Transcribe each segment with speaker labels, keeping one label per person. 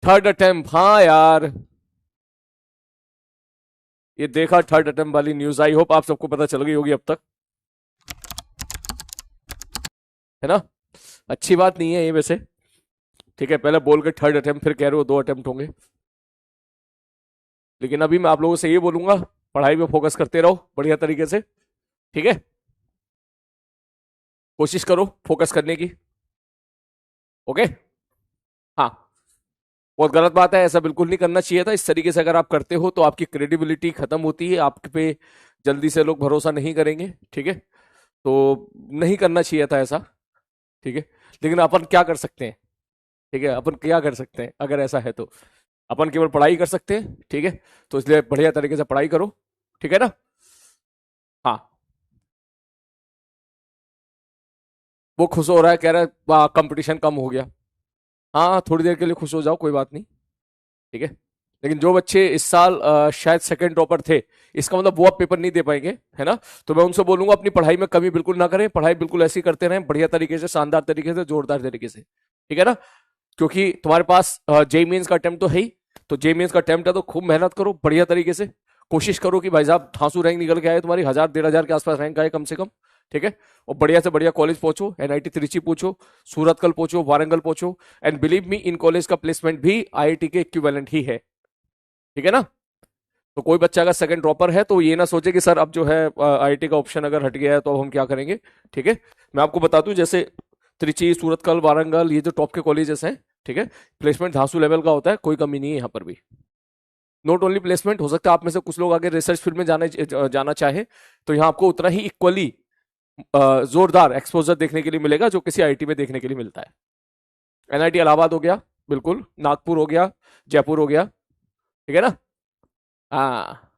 Speaker 1: Third attempt, हाँ यार, ये देखा थर्ड अटेम्प्ट वाली न्यूज। आई होप आप सबको पता चल गई होगी अब तक, है ना। अच्छी बात नहीं है ये वैसे। ठीक है, पहले बोल के थर्ड अटेम्प्ट, फिर कह रहे हो दो अटेम्प्ट होंगे। लेकिन अभी मैं आप लोगों से ये बोलूंगा, पढ़ाई पे फोकस करते रहो बढ़िया तरीके से। ठीक है, कोशिश करो फोकस करने की। ओके। हाँ, बहुत गलत बात है, ऐसा बिल्कुल नहीं करना चाहिए था। इस तरीके से अगर आप करते हो तो आपकी क्रेडिबिलिटी खत्म होती है, आप पे जल्दी से लोग भरोसा नहीं करेंगे। ठीक है, तो नहीं करना चाहिए था ऐसा। ठीक है, लेकिन अपन क्या कर सकते हैं? ठीक है, अपन क्या कर सकते हैं अगर ऐसा है तो? अपन केवल पढ़ाई कर सकते हैं। ठीक है, तो इसलिए बढ़िया तरीके से पढ़ाई करो। ठीक है ना। हाँ, वो खुश हो रहा है, कह रहा है कंपटीशन कम हो गया। हाँ, थोड़ी देर के लिए खुश हो जाओ, कोई बात नहीं। ठीक है, लेकिन जो बच्चे इस साल शायद सेकंड टॉपर थे, इसका मतलब वो अब पेपर नहीं दे पाएंगे, है ना। तो मैं उनसे बोलूंगा अपनी पढ़ाई में कमी बिल्कुल ना करें, पढ़ाई बिल्कुल ऐसी करते रहें, बढ़िया तरीके से, शानदार तरीके से, जोरदार तरीके से। ठीक है ना, क्योंकि तुम्हारे पास जेई मेंस का अटेम्प्ट तो है ही। तो जेई मेंस का अटेम्प्ट है तो खूब मेहनत करो बढ़िया तरीके से। कोशिश करो कि भाई साहब धांसू रैंक निकल के आए, तुम्हारी 1000 1500 के आसपास रैंक आए कम से कम। ठीक है, और बढ़िया से बढ़िया कॉलेज पहुंचो, एनआईटी त्रिची पहुंचो, सूरतकल पहुंचो, वारंगल पहुंचो। And believe me, in college का प्लेसमेंट भी आईआईटी के इक्विवेलेंट ही है। ठीक है ना। तो कोई बच्चा अगर सेकंड ड्रॉपर है तो ये ना सोचे कि सर अब जो है आईआईटी का ऑप्शन अगर हट गया है तो अब हम क्या करेंगे। ठीक है, मैं आपको बता दूं, जैसे त्रिची, सूरतकल, वारंगल, ये जो टॉप के कॉलेजेस हैं, ठीक है, प्लेसमेंट धांसू लेवल का होता है, कोई कमी नहीं है यहाँ पर भी। नॉट ओनली प्लेसमेंट, हो सकता है आप में से कुछ लोग आगे रिसर्च फील्ड में जाना चाहे, तो यहाँ आपको उतना ही इक्वली जोरदार एक्सपोजर देखने के लिए मिलेगा जो किसी आईआईटी में देखने के लिए मिलता है। एनआईटी इलाहाबाद हो गया, बिल्कुल, नागपुर हो गया, जयपुर हो गया। ठीक है ना। हाँ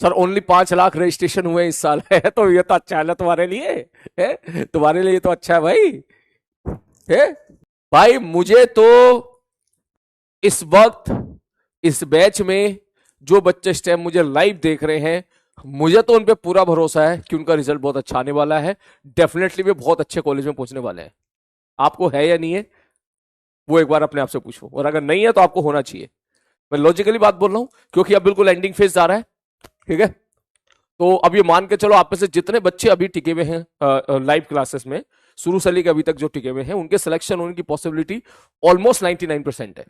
Speaker 1: सर, ओनली 5 लाख रजिस्ट्रेशन हुए इस साल है, तो ये तो अच्छा है ना तुम्हारे लिए। है तुम्हारे लिए तो अच्छा है भाई। है भाई, मुझे तो इस वक्त इस बैच में जो बच्चे इस टाइम मुझे लाइव देख रहे हैं, मुझे तो उन पे पूरा भरोसा है कि उनका रिजल्ट बहुत अच्छा आने वाला है। डेफिनेटली वे बहुत अच्छे कॉलेज में पहुंचने वाले हैं। आपको है या नहीं है, वो एक बार अपने आप से पूछो, और अगर नहीं है तो आपको होना चाहिए। मैं लॉजिकली बात बोल रहा हूं, क्योंकि अब बिल्कुल एंडिंग फेज जा रहा है। ठीक है, तो अब ये मान के चलो, आप में से जितने बच्चे अभी टिके हुए हैं लाइव क्लासेस में, शुरू से लेकर अभी तक जो टिके हुए हैं, उनके सिलेक्शन होने की पॉसिबिलिटी ऑलमोस्ट 99% है।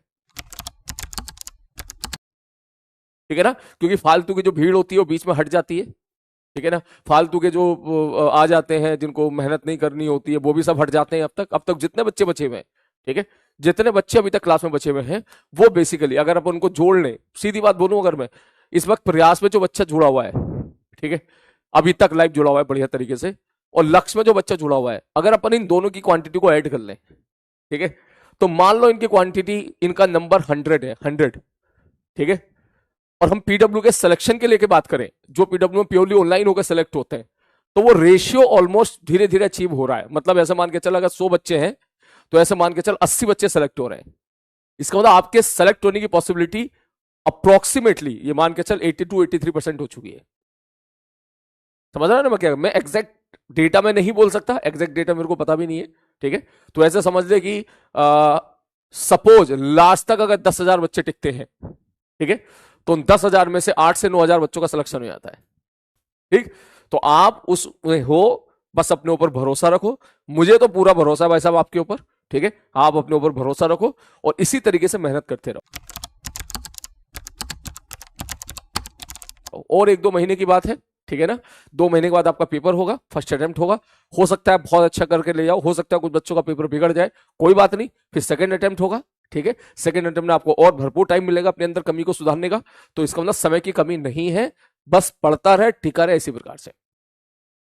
Speaker 1: ठीक है ना, क्योंकि फालतू की जो भीड़ होती है वो बीच में हट जाती है। ठीक है ना, फालतू के जो आ जाते हैं जिनको मेहनत नहीं करनी होती है, वो भी सब हट जाते हैं। अब तक जितने बच्चे बचे हुए हैं, ठीक है, जितने बच्चे अभी तक क्लास में बचे हुए हैं, वो बेसिकली अगर अपन उनको जोड़ लें, सीधी बात बोलूं, अगर मैं इस वक्त प्रयास में जो बच्चा जुड़ा हुआ है, ठीक है, अभी तक लाइव जुड़ा हुआ है बढ़िया तरीके से, और लक्ष्य में जो बच्चा जुड़ा हुआ है, अगर अपन इन दोनों की क्वांटिटी को ऐड कर लें, ठीक है, तो मान लो इनकी क्वांटिटी, इनका नंबर 100 है, 100। ठीक है, और हम पीडब्ल्यू के सिलेक्शन के लेके बात करें, जो पीडब्ल्यू में प्योरली ऑनलाइन होकर सिलेक्ट होते हैं, तो वो रेशियो ऑलमोस्ट धीरे धीरे अचीव हो रहा है। मतलब ऐसे मान के चल, अगर 100 बच्चे हैं तो ऐसे मान के चल 80 बच्चे सेलेक्ट हो रहे हैं। इसका मतलब आपके सेलेक्ट होने की पॉसिबिलिटी अप्रोक्सीमेटली, ये मान के चल 82-83% हो चुकी है। समझ रहा है ना मैं क्या? मैं एग्जैक्ट डेटा में नहीं बोल सकता, एग्जैक्ट डेटा मेरे को पता भी नहीं है। ठीक है, तो ऐसे समझ ले कि सपोज लास्ट तक अगर 10,000 बच्चे टिकते हैं, ठीक है, तो उन 10,000 में से 8 से 9,000 बच्चों का सिलेक्शन हो जाता है। ठीक, तो आप उसमें हो, बस अपने ऊपर भरोसा रखो। मुझे तो पूरा भरोसा है भाई साहब आपके ऊपर। ठीक है, आप अपने ऊपर भरोसा रखो और इसी तरीके से मेहनत करते रहो। और 1-2 महीने की बात है, ठीक है ना। 2 महीने के बाद आपका पेपर होगा, फर्स्ट अटेम्प्ट होगा। हो सकता है बहुत अच्छा करके ले जाओ, हो सकता है कुछ बच्चों का पेपर बिगड़ जाए, कोई बात नहीं, फिर सेकंड अटेम्प्ट होगा। ठीक है, सेकंड अटेम्प्ट में आपको और भरपूर टाइम मिलेगा अपने अंदर कमी को सुधारने का। तो इसका मतलब समय की कमी नहीं है, बस पढ़ता रहे, टिका रहे, इसी प्रकार से।